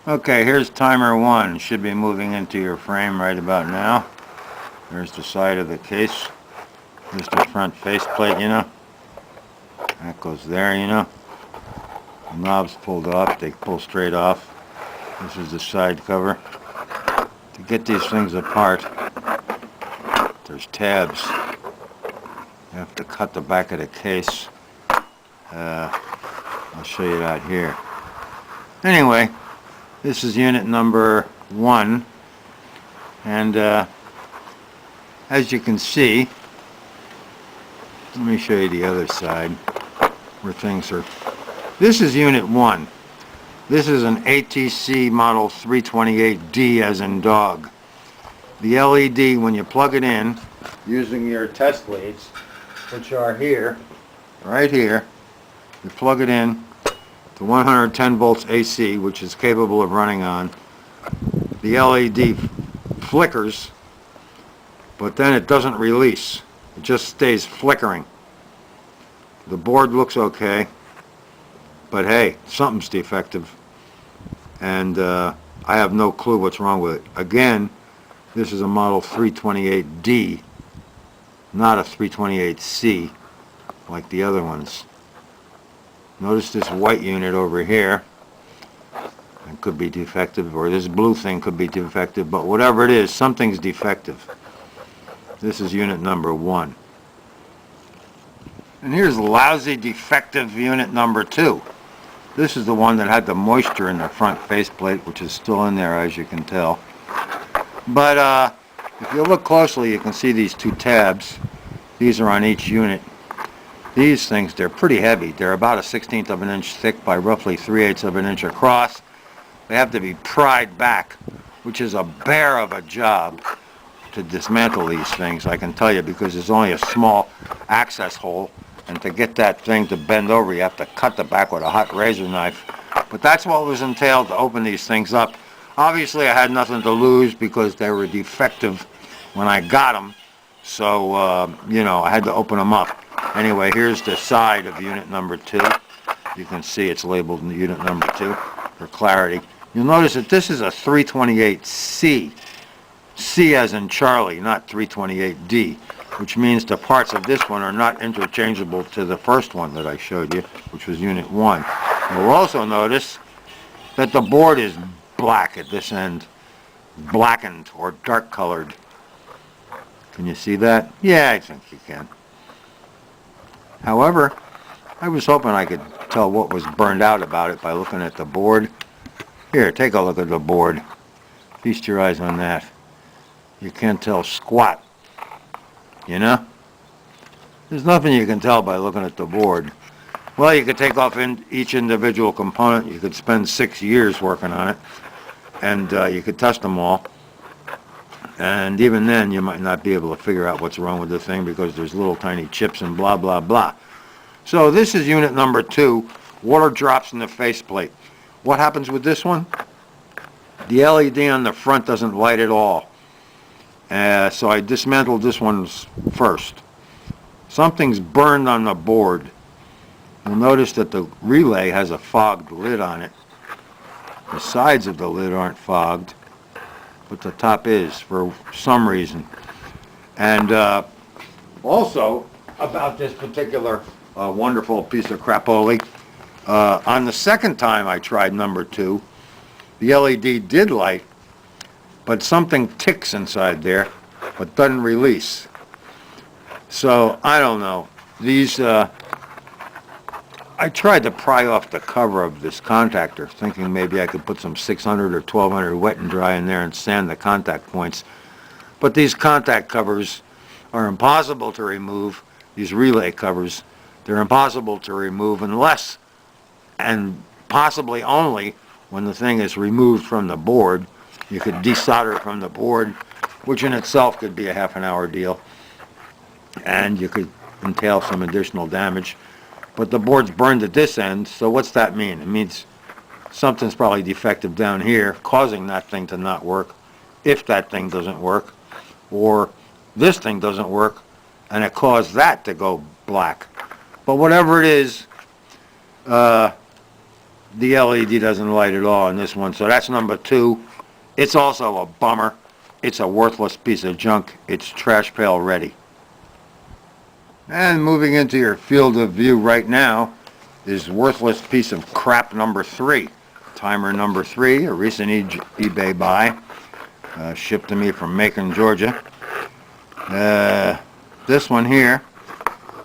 Okay, here's timer 1. Should be moving into your frame right about now. There's the side of the case. There's the front faceplate, That goes there, The knob's pulled off. They pull straight off. This is the side cover. To get these things apart, there's tabs. You have to cut the back of the case. I'll show you that here. Anyway, this is unit number 1, and as you can see, let me show you the other side where things are. This is unit 1. This is an ATC model 328D as in dog. The LED, when you plug it in using your test leads, which are here, right here, you plug it in to 110 volts AC, which is capable of running on. The LED flickers, but then it doesn't release. It just stays flickering. The board looks okay, but hey, something's defective, and I have no clue what's wrong with it. Again, this is a model 328D, not a 328C like the other ones. Notice this white unit over here. It could be defective, or this blue thing could be defective, but whatever it is, something's defective. This is unit number 1. And here's lousy defective unit number 2. This is the one that had the moisture in the front faceplate, which is still in there, as you can tell. But if you look closely, you can see these 2 tabs. These are on each unit. These things, they're pretty heavy. They're about a 1/16 of an inch thick by roughly 3/8 of an inch across. They have to be pried back, which is a bear of a job to dismantle these things, I can tell you, because there's only a small access hole, and to get that thing to bend over, you have to cut the back with a hot razor knife. But that's what was entailed to open these things up. Obviously, I had nothing to lose because they were defective when I got them, so, I had to open them up. Anyway, here's the side of unit number 2. You can see it's labeled in unit number 2 for clarity. You'll notice that this is a 328C. C as in Charlie, not 328D, which means the parts of this one are not interchangeable to the first one that I showed you, which was unit 1. You'll also notice that the board is black at this end, blackened or dark colored. Can you see that? Yeah, I think you can. However, I was hoping I could tell what was burned out about it by looking at the board. Here, take a look at the board. Feast your eyes on that. You can't tell squat, There's nothing you can tell by looking at the board. Well, you could take off each individual component. You could spend 6 years working on it, and you could test them all. And even then, you might not be able to figure out what's wrong with the thing because there's little tiny chips and blah, blah, blah. So this is unit number 2. Water drops in the faceplate. What happens with this one? The LED on the front doesn't light at all. So I dismantled this one first. Something's burned on the board. You'll notice that the relay has a fogged lid on it. The sides of the lid aren't fogged, but the top is for some reason. And also, about this particular wonderful piece of crapola, on the second time I tried number 2, the LED did light, but something ticks inside there, but doesn't release. So, I don't know. These, I tried to pry off the cover of this contactor, thinking maybe I could put some 600 or 1200 wet and dry in there and sand the contact points. But these contact covers are impossible to remove, these relay covers. They're impossible to remove unless, and possibly only, when the thing is removed from the board. You could desolder it from the board, which in itself could be a half an hour deal, and you could entail some additional damage. But the board's burned at this end, so what's that mean? It means something's probably defective down here, causing that thing to not work, if that thing doesn't work, or this thing doesn't work, and it caused that to go black. But whatever it is, the LED doesn't light at all in this one. So that's number 2. It's also a bummer. It's a worthless piece of junk. It's trash pail ready. And moving into your field of view right now is worthless piece of crap number 3. Timer number 3, a recent eBay buy, shipped to me from Macon, Georgia. This one here,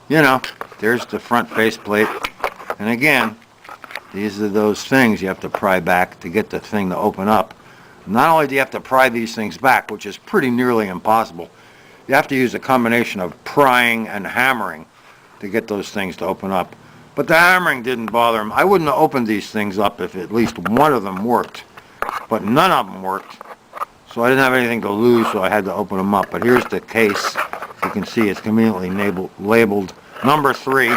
you know, there's the front faceplate. And again, these are those things you have to pry back to get the thing to open up. Not only do you have to pry these things back, which is pretty nearly impossible, you have to use a combination of prying and hammering to get those things to open up. But the hammering didn't bother him. I wouldn't have opened these things up if at least one of them worked. But none of them worked. So I didn't have anything to lose, so I had to open them up. But here's the case. You can see it's conveniently labeled number 3.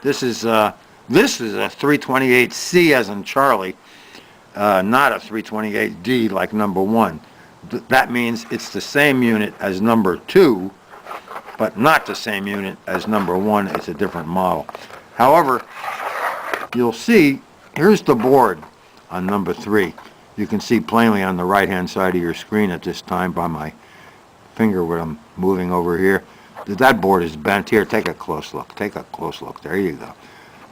This is a 328C as in Charlie, not a 328D like number 1. That means it's the same unit as number 2, but not the same unit as number 1. It's a different model. However, you'll see, here's the board on number 3. You can see plainly on the right-hand side of your screen at this time by my finger where I'm moving over here. That board is bent. Here, take a close look. Take a close look. There you go.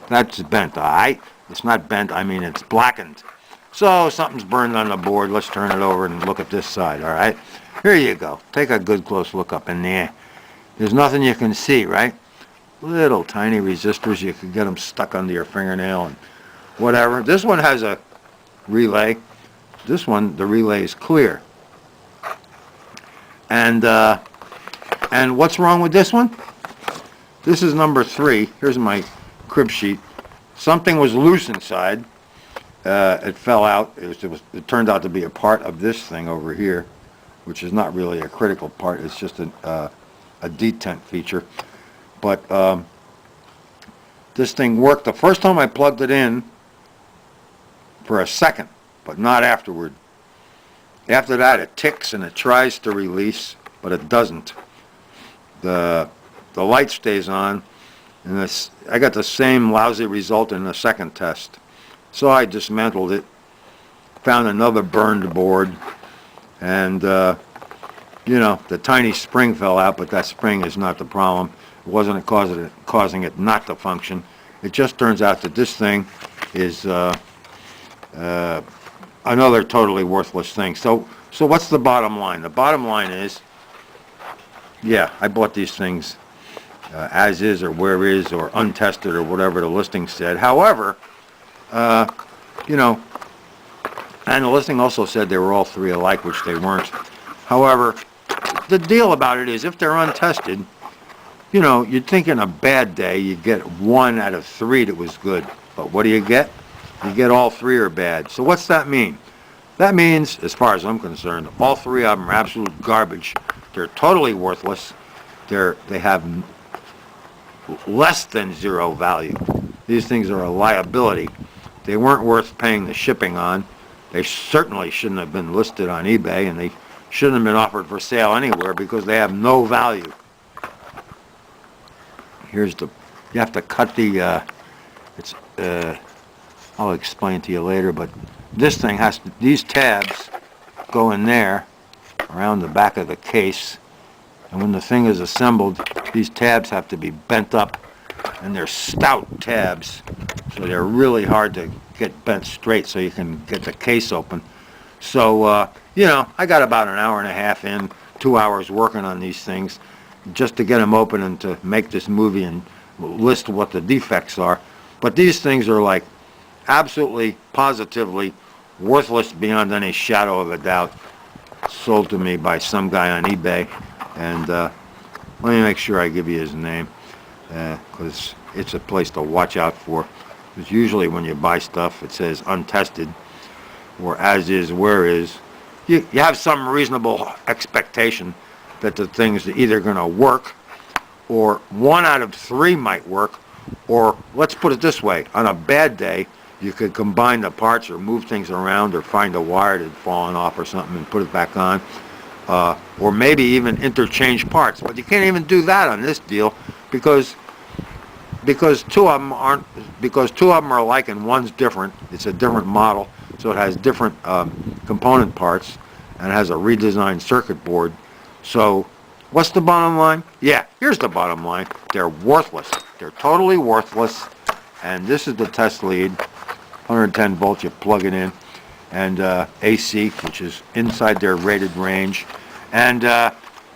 That's bent, all right? It's not bent, I mean it's blackened. So something's burned on the board. Let's turn it over and look at this side, all right? Here you go. Take a good close look up in there. There's nothing you can see, right? Little tiny resistors. You can get them stuck under your fingernail and whatever. This one has a relay. This one, the relay is clear. And what's wrong with this one? This is number 3. Here's my crib sheet. Something was loose inside. It fell out. It turned out to be a part of this thing over here, which is not really a critical part. It's just a detent feature. But this thing worked the first time I plugged it in for a second, but not afterward. After that, it ticks and it tries to release, but it doesn't. The light stays on, and I got the same lousy result in the second test. So I dismantled it, found another burned board, and you know, the tiny spring fell out, but that spring is not the problem. It wasn't causing it not to function. It just turns out that this thing is another totally worthless thing. So what's the bottom line? The bottom line is, yeah, I bought these things as is or where is or untested or whatever the listing said. However, you know, and the listing also said they were all 3 alike, which they weren't. However, the deal about it is if they're untested, you know, you'd think in a bad day you'd get 1 out of 3 that was good. But what do you get? You get all 3 are bad. So what's that mean? That means, as far as I'm concerned, all 3 of them are absolute garbage. They're totally worthless. They have less than 0 value. These things are a liability. They weren't worth paying the shipping on. They certainly shouldn't have been listed on eBay, and they shouldn't have been offered for sale anywhere because they have no value. Here's you have to cut the, I'll explain to you later, but this thing these tabs go in there around the back of the case, and when the thing is assembled, these tabs have to be bent up, and they're stout tabs, so they're really hard to get bent straight so you can get the case open. So, you know, I got about an hour and a half in, 2 hours working on these things, just to get them open and to make this movie and list what the defects are. But these things are like absolutely, positively worthless beyond any shadow of a doubt. Sold to me by some guy on eBay. And let me make sure I give you his name, because it's a place to watch out for. Because usually when you buy stuff, it says untested or as is, where is. You have some reasonable expectation that the thing's either going to work, or 1 out of 3 might work, or let's put it this way, on a bad day, you could combine the parts or move things around or find a wire that had fallen off or something and put it back on, or maybe even interchange parts. But you can't even do that on this deal because because two of them are alike and one's different. It's a different model, so it has different component parts, and it has a redesigned circuit board. So what's the bottom line? Yeah, here's the bottom line. They're worthless. They're totally worthless. And this is the test lead. 110 volts, you plug it in. And AC, which is inside their rated range. And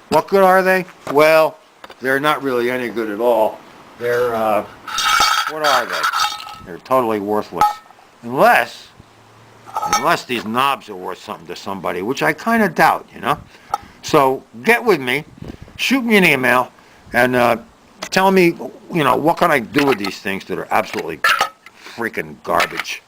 what good are they? Well, they're not really any good at all. They're, what are they? They're totally worthless. Unless these knobs are worth something to somebody, which I kind of doubt, you know? So get with me, shoot me an email, and tell me, you know, what can I do with these things that are absolutely freaking garbage.